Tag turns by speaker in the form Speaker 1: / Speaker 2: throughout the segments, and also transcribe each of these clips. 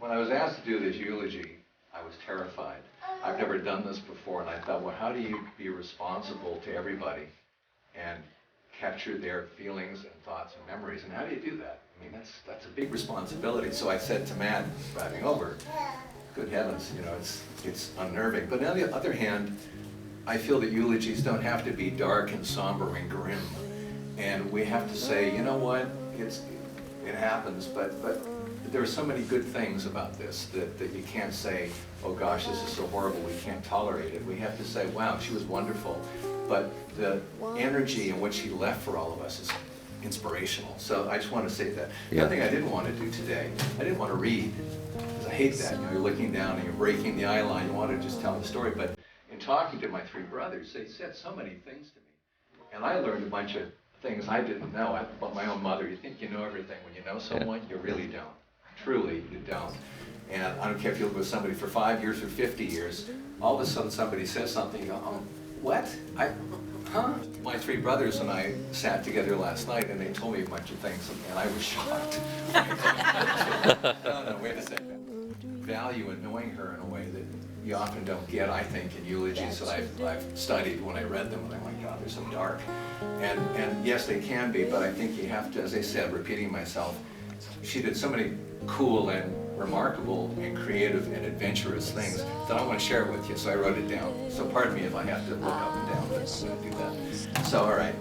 Speaker 1: When I was asked to do this eulogy, I was terrified. I've never done this before, and I thought, well, how do you be responsible to everybody and capture their feelings and thoughts and memories, and how do you do that? I mean, that's a big responsibility. So I said to Matt, driving over, good heavens, you know, it's unnerving. But on the other hand, I feel that eulogies don't have to be dark and somber and grim. And we have to say, you know what, it happens, but there are so many good things about this that you can't say, oh gosh, this is so horrible, we can't tolerate it. We have to say, wow, she was wonderful. But the energy in which she left for all of us is inspirational. So I just want to say that. The other thing I didn't want to do today, I didn't want to read, because I hate that. You know, you're looking down and you're breaking the eye line, you want to just tell the story. But in talking to my three brothers, they said so many things to me. And I learned a bunch of things I didn't know about my own mother. You think you know everything. When you know someone, you really don't. Truly, you don't. And I don't care if you live with somebody for 5 years or 50 years, all of a sudden somebody says something, you go, oh, what? My three brothers and I sat together last night and they told me a bunch of things and I was shocked. No, wait a second. Value in knowing her in a way that you often don't get, I think, in eulogies that I've studied when I read them, and I'm like, God, they're so dark. And yes, they can be, but I think you have to, as I said, repeating myself, she did so many cool and remarkable and creative and adventurous things that I want to share it with you, so I wrote it down. So pardon me if I have to look up and down, but I'm going to do that. So, all right.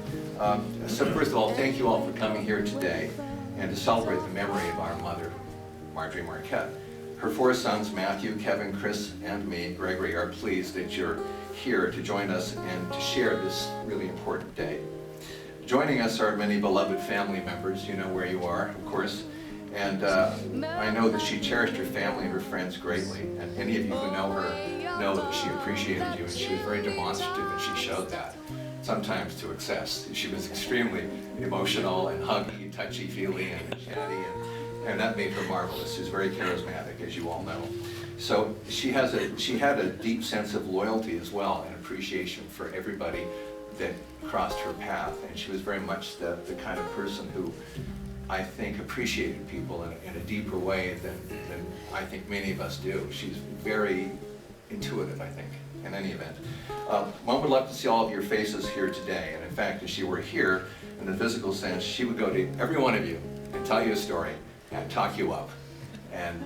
Speaker 1: So first of all, thank you all for coming here today and to celebrate the memory of our mother, Marjorie Marquette. Her four sons, Matthew, Kevin, Chris, and me, Gregory, are pleased that you're here to join us and to share this really important day. Joining us are many beloved family members. You know where you are, of course. And I know that she cherished her family and her friends greatly. And any of you who know her know that she appreciated you, and she was very demonstrative, and she showed that, sometimes to excess. She was extremely emotional and huggy, touchy-feely, and chatty, and that made her marvelous. She was very charismatic, as you all know. So she had a deep sense of loyalty as well, and appreciation for everybody that crossed her path. And she was very much the kind of person who I think appreciated people in a deeper way than I think many of us do. She's very intuitive, I think, in any event. One would love to see all of your faces here today, and in fact, if she were here in the physical sense, she would go to every one of you and tell you a story and talk you up and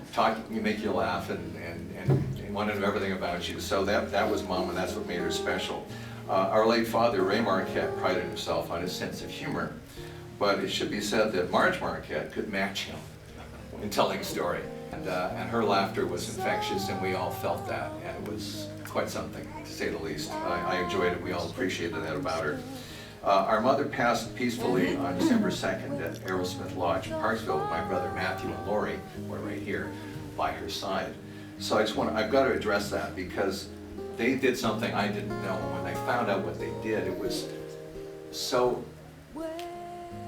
Speaker 1: make you laugh and want to know everything about you. So that was Mom, and that's what made her special. Our late father, Ray Marquette, prided himself on his sense of humor. But it should be said that Marge Marquette could match him in telling a story. And her laughter was infectious, and we all felt that. And it was quite something, to say the least. I enjoyed it. We all appreciated that about her. Our mother passed peacefully on December 2nd at Aerosmith Lodge in Parksville with my brother Matthew and Lori, who are right here by her side. So I've got to address that, because they did something I didn't know. When I found out what they did, it was so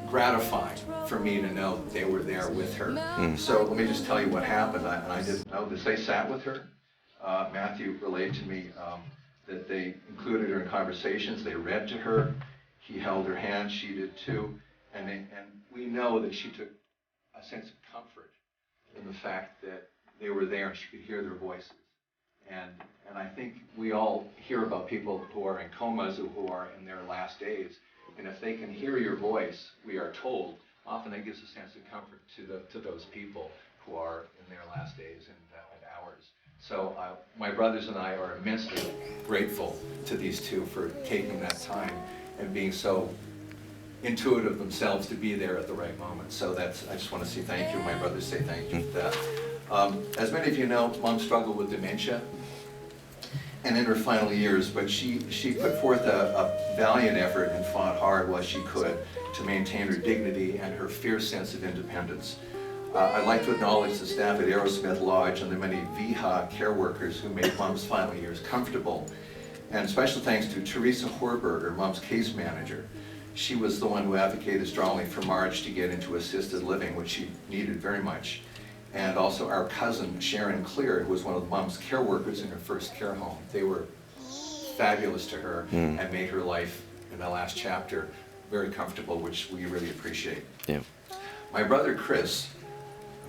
Speaker 1: gratifying for me to know that they were there with her. So let me just tell you what happened. I didn't know this. They sat with her. Matthew relayed to me that they included her in conversations. They read to her. He held her hand. She did too. And we know that she took a sense of comfort in the fact that they were there and she could hear their voices. And I think we all hear about people who are in comas or who are in their last days. And if they can hear your voice, we are told, often that gives a sense of comfort to those people who are in their last days and hours. So my brothers and I are immensely grateful to these two for taking that time and being so intuitive themselves to be there at the right moment. So I just want to say thank you. My brothers say thank you for that. As many of you know, Mom struggled with dementia and in her final years, but she put forth a valiant effort and fought hard while she could to maintain her dignity and her fierce sense of independence. I'd like to acknowledge the staff at Aerosmith Lodge and the many VHA care workers who made Mom's final years comfortable. And special thanks to Teresa Horberger, Mom's case manager. She was the one who advocated strongly for Marge to get into assisted living, which she needed very much. And also our cousin, Sharon Clear, who was one of Mom's care workers in her first care home. They were fabulous to her and made her life in the last chapter very comfortable, which we really appreciate.
Speaker 2: Yeah.
Speaker 1: My brother Chris,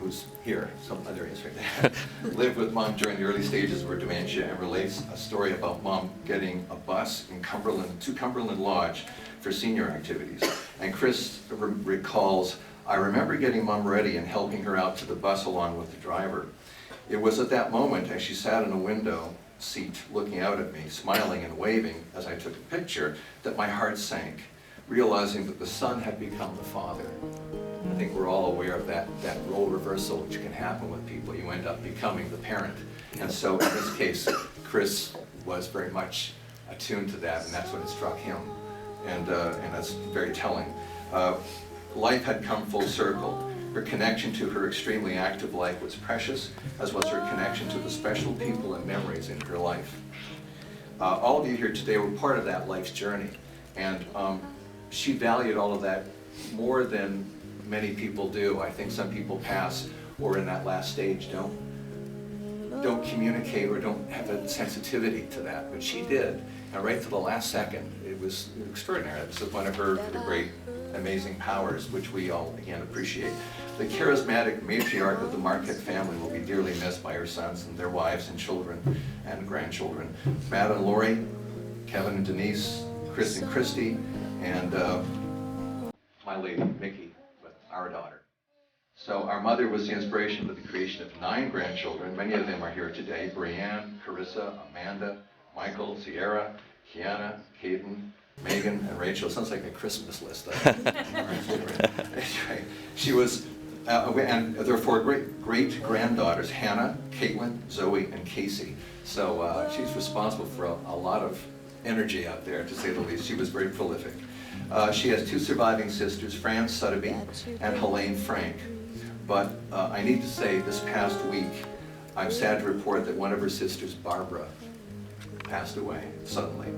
Speaker 1: who's here, there he is right there, lived with Mom during the early stages of her dementia and relates a story about Mom getting a bus in to Cumberland Lodge for senior activities. And Chris recalls, I remember getting Mom ready and helping her out to the bus along with the driver. It was at that moment, as she sat in a window seat looking out at me, smiling and waving as I took a picture, that my heart sank, realizing that the son had become the father. I think we're all aware of that role reversal which can happen with people. You end up becoming the parent. And so in this case, Chris was very much attuned to that, and that's when it struck him. And that's very telling. Life had come full circle. Her connection to her extremely active life was precious, as was her connection to the special people and memories in her life. All of you here today were part of that life's journey, and she valued all of that more than many people do. I think some people pass or in that last stage don't communicate or don't have a sensitivity to that, but she did. And right to the last second, it was extraordinary. This is one of her great, amazing powers, which we all, again, appreciate. The charismatic matriarch of the Marquette family will be dearly missed by her sons and their wives and children and grandchildren. Matt and Lori, Kevin and Denise, Chris and Christy, and my lady, Mickey, our daughter. So our mother was the inspiration for the creation of 9 grandchildren. Many of them are here today. Brianne, Carissa, Amanda, Michael, Sierra, Kiana, Caden, Megan, and Rachel. Sounds like a Christmas list. Anyway, she was, and there are 4 great-granddaughters, Hannah, Caitlin, Zoe, and Casey. So she's responsible for a lot of energy out there, to say the least. She was very prolific. She has 2 surviving sisters, Fran Sotheby and Helene Frank. But I need to say, this past week, I'm sad to report that one of her sisters, Barbara, passed away suddenly.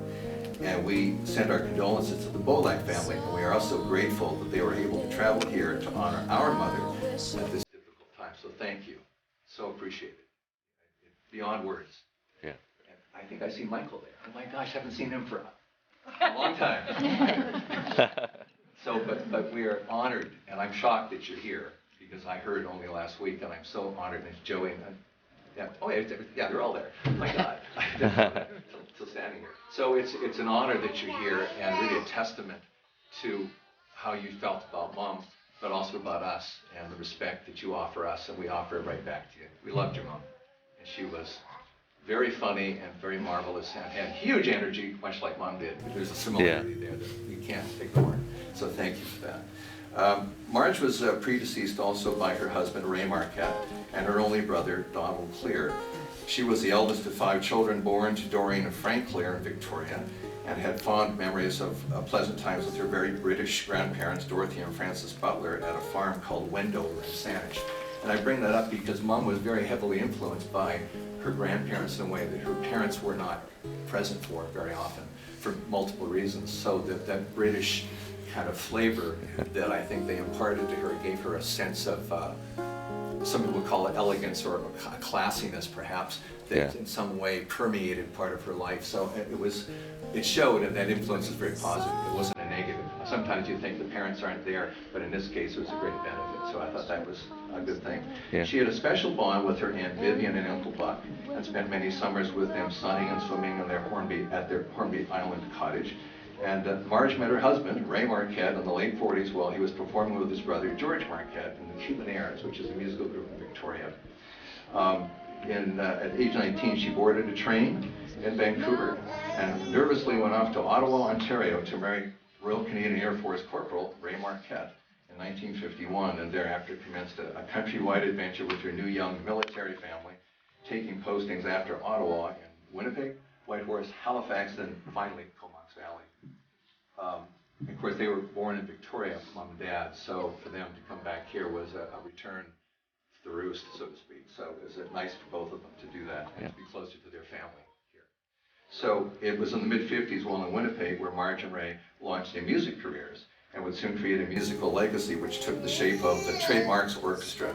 Speaker 1: And we send our condolences to the Bolak family, and we are also grateful that they were able to travel here to honor our mother at this difficult time. So thank you. So appreciate it. Beyond words.
Speaker 2: Yeah.
Speaker 1: And I think I see Michael there. Oh my gosh, I haven't seen him for a long time. So, but we are honored, and I'm shocked that you're here, because I heard only last week, and I'm so honored. And Joey, yeah, oh yeah, they're all there. Oh my God, still standing here. So it's an honor that you're here, and really a testament to how you felt about Mom, but also about us, and the respect that you offer us, and we offer it right back to you. We loved your Mom, and she was very funny and very marvelous, and had huge energy, much like Mom did. There's a similarity there that you can't ignore. So thank you for that. Marge was predeceased also by her husband, Ray Marquette, and her only brother, Donald Clear. She was the eldest of 5 children born to Doreen and Frank Clear in Victoria, and had fond memories of pleasant times with her very British grandparents, Dorothy and Francis Butler, at a farm called Wendover in Saanich. And I bring that up because Mom was very heavily influenced by her grandparents in a way that her parents were not present for very often, for multiple reasons. So that British kind of flavor that I think they imparted to her gave her a sense of, some people would call it elegance or a classiness perhaps, that in some way permeated part of her life. So it showed, and that influence is very positive. It wasn't a negative. Sometimes you think the parents aren't there, but in this case it was a great benefit. So I thought that was a good thing. Yeah. She had a special bond with her Aunt Vivian and Uncle Buck, and spent many summers with them sunning and swimming in their Hornby Island cottage. And Marge met her husband, Ray Marquette, in the late 40s while he was performing with his brother, George Marquette, in the Cubaneers, which is a musical group in Victoria. At age 19, she boarded a train in Vancouver and nervously went off to Ottawa, Ontario to marry Royal Canadian Air Force Corporal Ray Marquette in 1951, and thereafter commenced a countrywide adventure with her new young military family, taking postings after Ottawa in Winnipeg, Whitehorse, Halifax, and finally Comox Valley. Of course, they were born in Victoria, Mom and Dad, so for them to come back here was a return to the roost, so to speak. So it was nice for both of them to do that and to be closer to their family here. So it was in the mid-50s while in Winnipeg where Marge and Ray launched their music careers and would soon create a musical legacy which took the shape of the Trademarks Orchestra.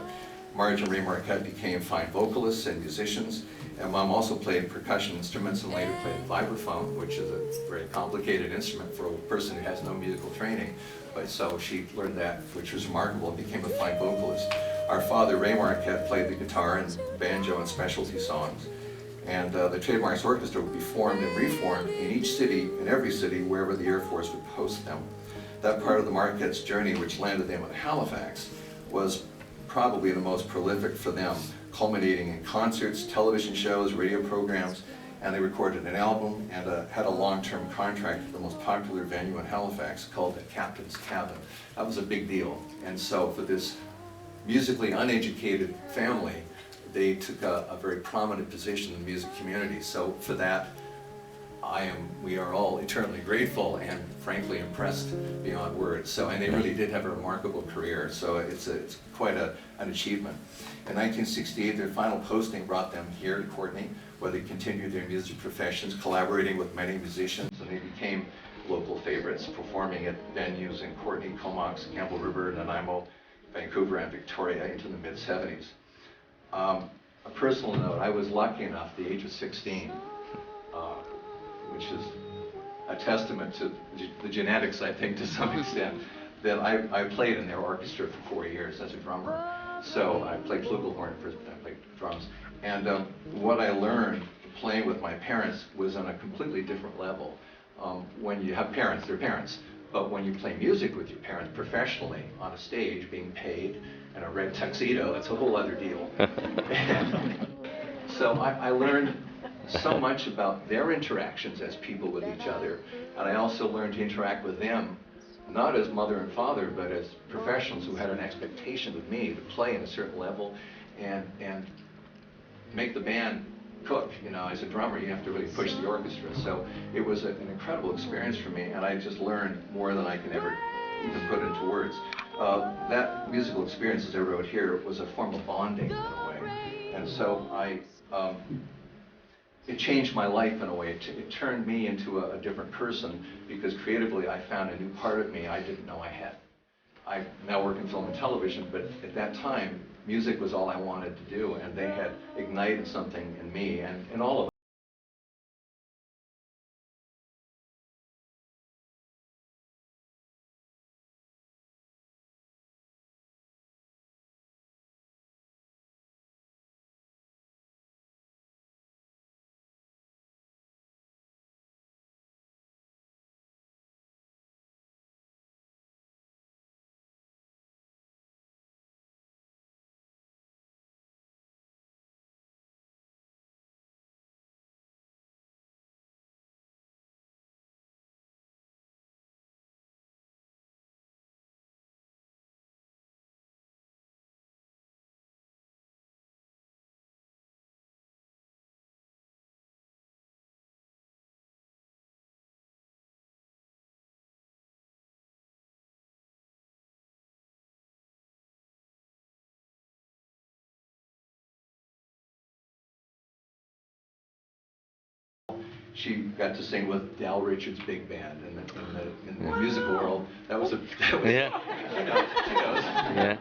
Speaker 1: Marge and Ray Marquette became fine vocalists and musicians, and Mom also played percussion instruments and later played vibraphone, which is a very complicated instrument for a person who has no musical training. But so she learned that, which was remarkable, and became a fine vocalist. our father, Ray Marquette, played the guitar and banjo and specialty songs. And the Trademarks Orchestra would be formed and reformed in each city, in every city, wherever the Air Force would post them. That part of the Marquette's journey, which landed them in Halifax, was probably the most prolific for them, culminating in concerts, television shows, radio programs, and they recorded an album and had a long-term contract with the most popular venue in Halifax called the Captain's Cabin. That was a big deal. And so for this musically uneducated family, they took a very prominent position in the music community. So for that, we are all eternally grateful and frankly impressed beyond words. So, and they really did have a remarkable career. So it's quite an achievement. In 1968, their final posting brought them here to Courtenay, where they continued their music professions, collaborating with many musicians, and they became local favorites, performing at venues in Courtenay, Comox, Campbell River, Nanaimo, Vancouver, and Victoria into the mid-70s. A personal note, I was lucky enough at the age of 16, which is a testament to the genetics, I think, to some extent, that I played in their orchestra for 4 years as a drummer. So I played flugelhorn first, I played drums. And what I learned playing with my parents was on a completely different level. When you have parents, they're parents. But when you play music with your parents professionally on a stage, being paid in a red tuxedo, it's a whole other deal. So I learned so much about their interactions as people with each other, and I also learned to interact with them, not as mother and father, but as professionals who had an expectation of me to play in a certain level and make the band cook. You know, as a drummer, you have to really push the orchestra. So it was an incredible experience for me, and I just learned more than I can ever even put into words. That musical experience, as I wrote here, was a form of bonding in a way. And so it changed my life in a way. It turned me into a different person, because creatively I found a new part of me I didn't know I had. I now work in film and television, but at that time, music was all I wanted to do, and they had ignited something in me and in all of us. She got to sing with Dal Richards' big band in the musical world. That was
Speaker 2: Yeah.
Speaker 1: She knows.
Speaker 2: Yeah.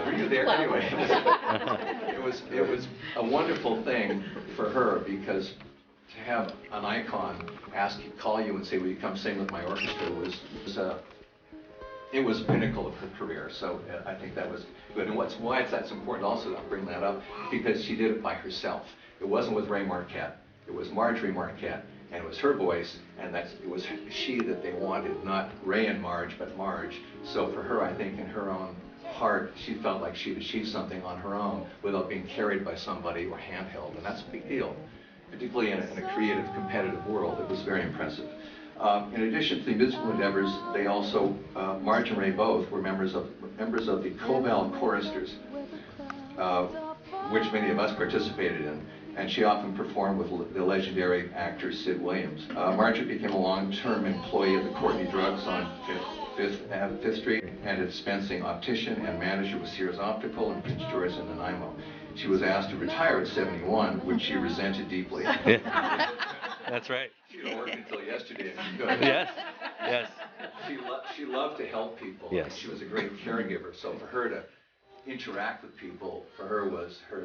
Speaker 1: Were you there anyway? It was a wonderful thing for her, because to have an icon call you and say, "Will you come sing with my orchestra?" It was the pinnacle of her career. So I think that was good. And why that's important also, I'll bring that up, because she did it by herself. It wasn't with Ray Marquette. It was Marjorie Marquette, and it was her voice, and it was she that they wanted, not Ray and Marge, but Marge. So for her, I think in her own heart, she felt like she'd achieved something on her own without being carried by somebody or handheld, and that's a big deal. Particularly in a creative, competitive world, it was very impressive. In addition to the musical endeavors, they also, Marge and Ray both were members of the Cobell choristers, which many of us participated in, and she often performed with the legendary actor Sid Williams. Marjorie became a long-term employee of the Courtenay Drugs on 5th Street, and a dispensing optician and manager with Sears Optical in Prince George and Nanaimo. She was asked to retire at 71, which she resented deeply.
Speaker 2: That's right.
Speaker 1: She didn't work until yesterday if she could.
Speaker 2: Yes, yes.
Speaker 1: She loved to help people.
Speaker 2: Yes.
Speaker 1: And she was a great caregiver. So for her to interact with people, for her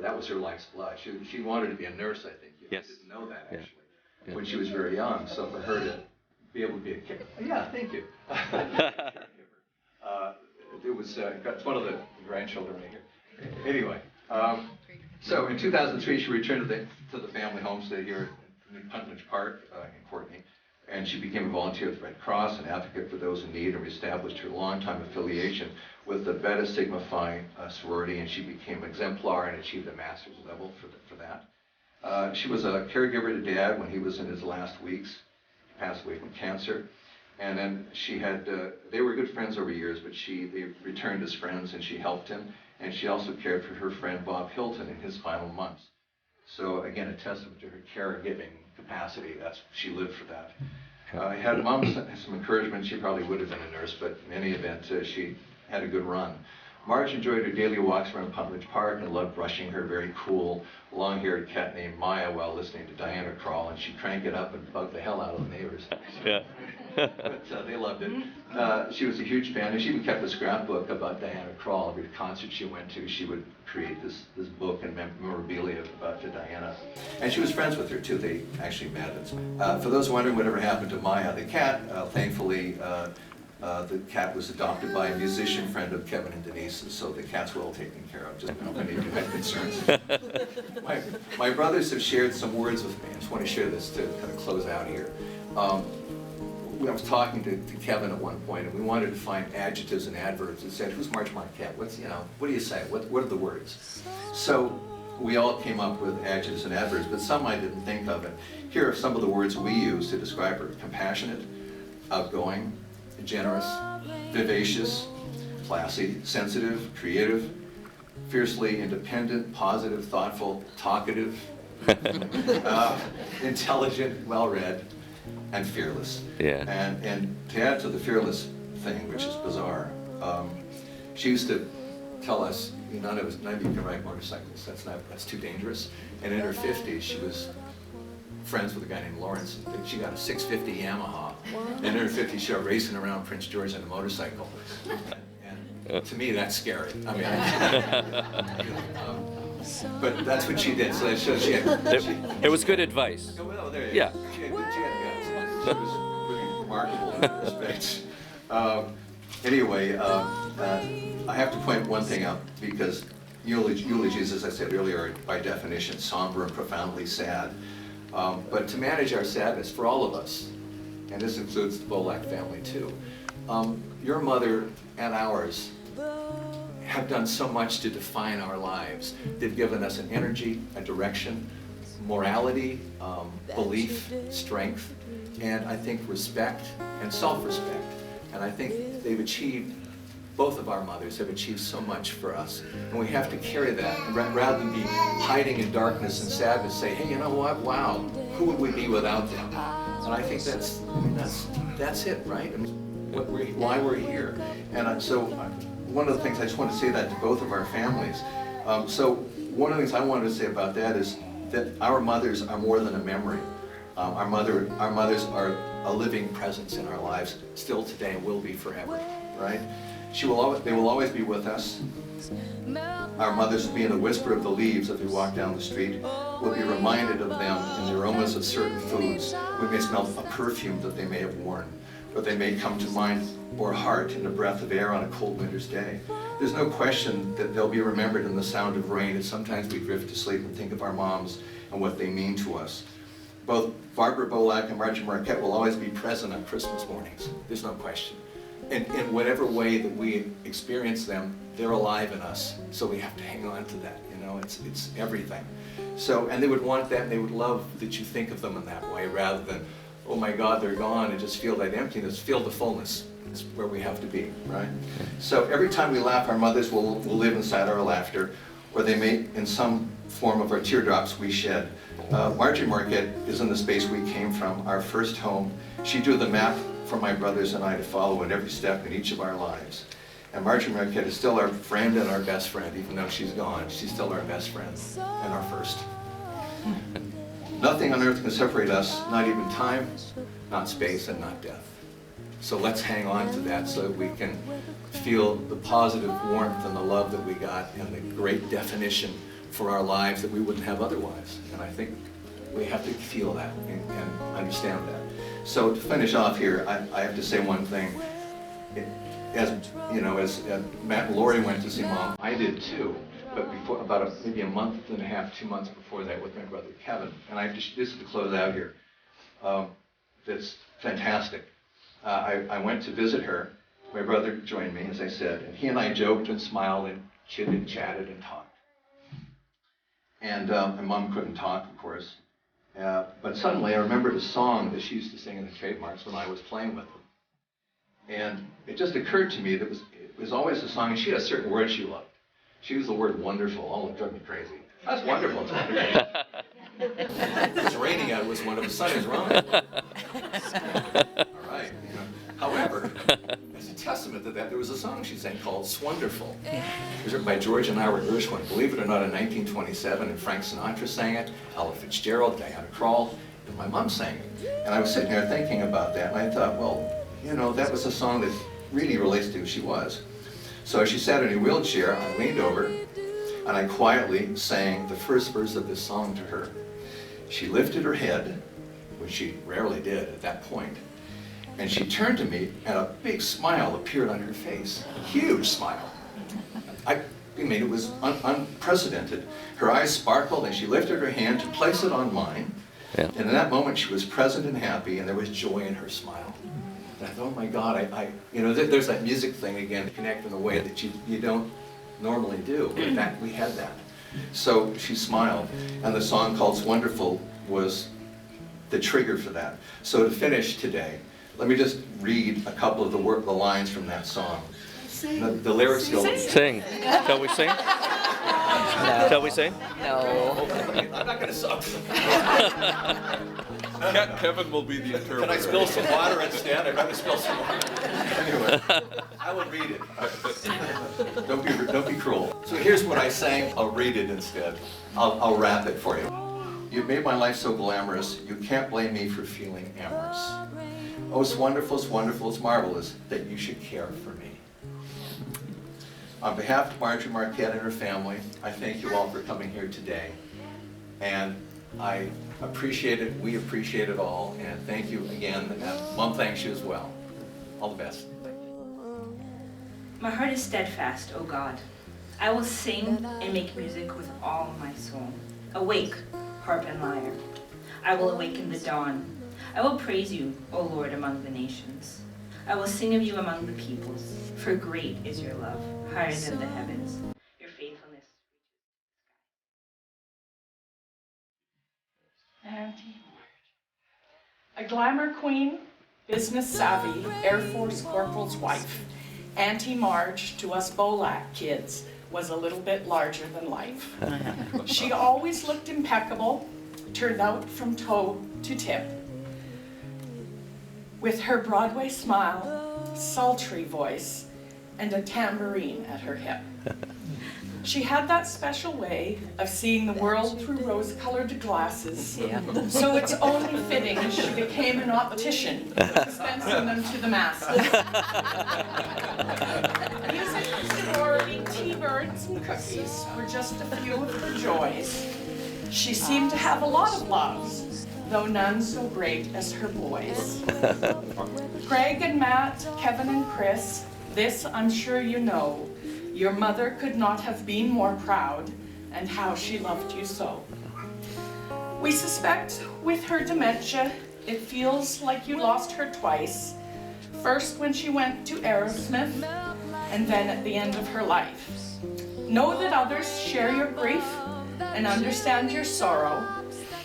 Speaker 1: that was her life's blood. She wanted to be a nurse, I think.
Speaker 2: Yes.
Speaker 1: I didn't know that actually
Speaker 2: Yeah.
Speaker 1: when she was very young. So for her to be able to be a caregiver, yeah, thank you. It's one of the grandchildren right here. Anyway, so in 2003, she returned to the family homestead here in Puntledge Park in Courtenay, and she became a volunteer with the Red Cross, an advocate for those in need, and established her longtime affiliation with the Beta Sigma Phi sorority, and she became exemplar and achieved a master's level for that. She was a caregiver to Dad when he was in his last weeks. He passed away from cancer. And then she had, they were good friends over years, but they returned as friends and she helped him. And she also cared for her friend Bob Hilton in his final months. So again, a testament to her caregiving capacity. She lived for that. Had Mom some encouragement, she probably would have been a nurse, but in any event, she had a good run. Marge enjoyed her daily walks around Puntledge Park and loved brushing her very cool, long-haired cat named Maya while listening to Diana crawl, and she'd crank it up and bug the hell out of the neighbors.
Speaker 2: Yeah.
Speaker 1: But they loved it. She was a huge fan, and she even kept a scrapbook about Diana Krall. Every concert she went to, she would create this book and memorabilia about Diana. And she was friends with her too. They actually met. For those wondering whatever happened to Maya the cat, thankfully the cat was adopted by a musician friend of Kevin and Denise, so the cat's well taken care of. Just know if any of you had concerns. My brothers have shared some words with me. I just want to share this to kind of close out here. I was talking to Kevin at one point, and we wanted to find adjectives and adverbs that said, "Who's Marge Marquette? What do you say? What are the words?" So we all came up with adjectives and adverbs, but some I didn't think of. And here are some of the words we use to describe her: compassionate, outgoing, generous, vivacious, classy, sensitive, creative, fiercely independent, positive, thoughtful, talkative, intelligent, well-read, and fearless.
Speaker 2: Yeah.
Speaker 1: And to add to the fearless thing, which is bizarre, she used to tell us, none of you can ride motorcycles. That's too dangerous. And in her 50s, she was friends with a guy named Lawrence. She got a 650 Yamaha. And in her 50s, she was racing around Prince George on a motorcycle. And to me, that's scary. I mean, but that's what she did. So that shows she had.
Speaker 2: It was good advice.
Speaker 1: Oh, well, there you
Speaker 2: Yeah.
Speaker 1: go. She had guts. She was really remarkable in that respect. Anyway, I have to point one thing out, because eulogies, as I said earlier, are by definition somber and profoundly sad. But to manage our sadness for all of us, and this includes the Bolak family too, your mother and ours have done so much to define our lives. They've given us an energy, a direction, morality, belief, strength, and I think respect and self-respect. And I think they've achieved, both of our mothers have achieved so much for us. And we have to carry that, and rather than be hiding in darkness and sadness, say, hey, you know what, wow, who would we be without them? And I think that's it, right? I mean, why we're here. And so one of the things, I just want to say that to both of our families. So one of the things I wanted to say about that is that our mothers are more than a memory. Our mothers are a living presence in our lives, still today and will be forever, right? They will always be with us. Our mothers will be in the whisper of the leaves as we walk down the street. We'll be reminded of them in the aromas of certain foods. We may smell a perfume that they may have worn, or they may come to mind or heart in a breath of air on a cold winter's day. There's no question that they'll be remembered in the sound of rain, and sometimes we drift to sleep and think of our moms and what they mean to us. Both Barbara Bolak and Margie Marquette will always be present on Christmas mornings. There's no question. In whatever way that we experience them, they're alive in us. So we have to hang on to that, it's everything. So, and they would want that, and they would love that you think of them in that way, rather than, oh my God, they're gone, and just feel that emptiness. Feel the fullness is where we have to be, right? So every time we laugh, our mothers will live inside our laughter, or they may, in some form of our teardrops we shed. Margie Marquette is in the space we came from, our first home. She drew the map for my brothers and I to follow in every step in each of our lives. And Margie Marquette is still our friend and our best friend, even though she's gone. She's still our best friend and our first. Nothing on earth can separate us, not even time, not space, and not death. So let's hang on to that so that we can feel the positive warmth and the love that we got and the great definition for our lives that we wouldn't have otherwise. And I think we have to feel that and understand that. So to finish off here, I have to say one thing. as you know, as Matt and Lori went to see Mom, I did too. But before, about maybe a month and a half, 2 months before that, with my brother Kevin. And I just, this is to close out here. That's fantastic. I went to visit her. My brother joined me, as I said, and he and I joked and smiled and chitted and chatted and talked. And Mom couldn't talk, of course. But suddenly I remembered a song that she used to sing in the trademarks when I was playing with them. And it just occurred to me that it was always a song, and she had a certain word she loved. She used the word wonderful. Oh, it drove me crazy. That's wonderful. It's wonderful. It's raining out. It was wonderful. The sun is rising. All right. You know. However, as a testament to that, there was a song she sang called "Swonderful." It was written by George and Ira Gershwin. Believe it or not, in 1927, and Frank Sinatra sang it, Ella Fitzgerald, Diana Krall, and my mom sang it. And I was sitting there thinking about that, and I thought, well, you know, that was a song that really relates to who she was. So as she sat in a wheelchair, I leaned over, and I quietly sang the first verse of this song to her. She lifted her head, which she rarely did at that point, and she turned to me, and a big smile appeared on her face, a huge smile. I mean, it was unprecedented. Her eyes sparkled, and she lifted her hand to place it on mine, and in that moment she was present and happy, and there was joy in her smile. And I thought, oh my God, you know, there's that music thing again, to connect in a way that you don't normally do. In fact, we had that. So she smiled, and the song called "Swonderful" was the trigger for that. So to finish today, let me just read a couple of the lines from that song. The lyrics go...
Speaker 2: Sing. Shall we sing?
Speaker 3: No.
Speaker 2: Shall we sing?
Speaker 3: No.
Speaker 1: I'm not going to suck.
Speaker 4: Kevin will be the interpreter.
Speaker 1: Can I spill some water instead? I'd rather spill some water. Anyway, I will read it. Don't be cruel. So here's what I sang. I'll read it instead. I'll rap it for you. You've made my life so glamorous, you can't blame me for feeling amorous. Oh, it's wonderful, it's wonderful, it's marvelous that you should care for me. On behalf of Marjorie Marquette and her family, I thank you all for coming here today. And I appreciate it, we appreciate it all, and thank you again, and Mom thanks you as well. All the best.
Speaker 5: My heart is steadfast, O God. I will sing and make music with all my soul. Awake, harp and lyre. I will awaken the dawn. I will praise you, O Lord, among the nations. I will sing of you among the peoples, for great is your love, higher than the heavens. Your faithfulness reaches
Speaker 6: A glamour queen, business savvy, Air Force corporal's wife. Auntie Marge, to us Bolac kids, was a little bit larger than life. She always looked impeccable, turned out from toe to tip. With her Broadway smile, sultry voice, and a tambourine at her hip. She had that special way of seeing the world through rose-colored glasses, so it's only fitting she became an optician, dispensing them to the masses. Music, sorority, T-birds, and cookies were just a few of her joys. She seemed to have a lot of loves, though none so great as her boys. Craig and Matt, Kevin and Chris, this I'm sure you know. Your mother could not have been more proud, and how she loved you so. We suspect with her dementia, it feels like you lost her twice. First when she went to Aerosmith, and then at the end of her life. Know that others share your grief and understand your sorrow.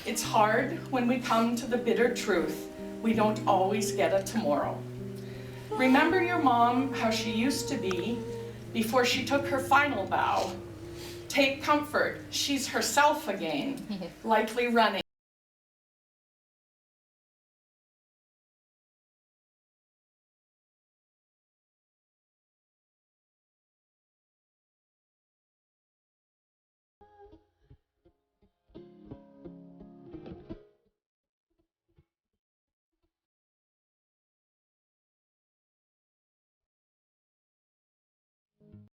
Speaker 6: It's hard when we come to the bitter truth. We don't always get a tomorrow. Remember your mom, how she used to be, before she took her final bow. Take comfort, she's herself again, likely running